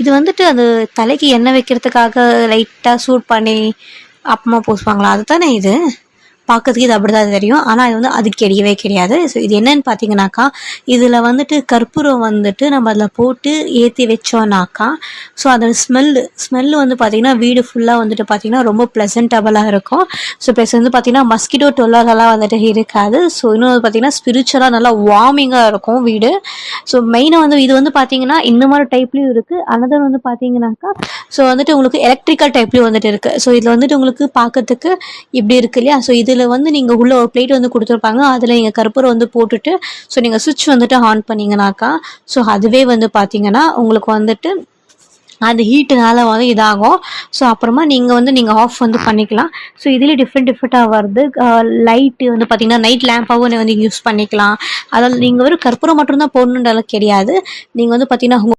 இது வந்துட்டு அது தலைக்கு எண்ணெய் வைக்கிறதுக்காக லைட்டாக சூட் பண்ணி அப்புறமா பூசுவாங்களா, அதுதானே இது? பார்க்கறதுக்கு இது அப்படி தான் தெரியும். ஆனால் இது வந்து அது கிடையவே கிடையாது. ஸோ இது என்னன்னு பார்த்தீங்கன்னாக்கா, இதில் வந்துட்டு கற்பூரம் வந்துட்டு நம்ம அதில் போட்டு ஏற்றி வச்சோன்னாக்கா, ஸோ அதோட ஸ்மெல்லு வந்து பார்த்திங்கன்னா வீடு ஃபுல்லாக வந்துட்டு பார்த்திங்கன்னா ரொம்ப ப்ளசன்டபுளாக இருக்கும். ஸோ ப்ளஸ் வந்து பார்த்திங்கன்னா மஸ்கிட்டோ தொல்லரெல்லாம் வந்துட்டு இருக்காது. ஸோ இன்னும் வந்து பார்த்திங்கன்னா ஸ்பிரிச்சுவலாக நல்லா வார்மிங்காக இருக்கும் வீடு. ஸோ மெயினாக வந்து இது வந்து பார்த்திங்கன்னா இந்த மாதிரி டைப்லேயும் இருக்குது. அனதர் வந்து பார்த்திங்கனாக்கா, ஸோ வந்துட்டு உங்களுக்கு எலக்ட்ரிக்கல் டைப்லேயும் வந்துட்டு இருக்குது. ஸோ இதில் வந்துட்டு உங்களுக்கு பார்க்கறதுக்கு இப்படி இருக்கு இல்லையா? ஸோ இதில் வந்து நீங்கள் உள்ள ஒரு பிளேட் வந்து கொடுத்துருப்பாங்க. அதில் நீங்கள் கற்பூரம் வந்து போட்டுட்டு ஸோ நீங்கள் சுவிட்ச் வந்துட்டு ஆன் பண்ணிங்கனாக்கா, ஸோ அதுவே வந்து பார்த்தீங்கன்னா உங்களுக்கு வந்துட்டு அந்த ஹீட்டுனால வந்து இதாகும். ஸோ அப்புறமா நீங்கள் ஆஃப் வந்து பண்ணிக்கலாம். ஸோ இதில் டிஃப்ரெண்ட்டாக வருது. லைட்டு வந்து பார்த்தீங்கன்னா நைட் லேம்பாகவும் வந்து யூஸ் பண்ணிக்கலாம். அதாவது நீங்கள் ஒரு கற்பூரம் மட்டும்தான் போடணுன்றலாம் கிடையாது. நீங்கள் வந்து பார்த்தீங்கன்னா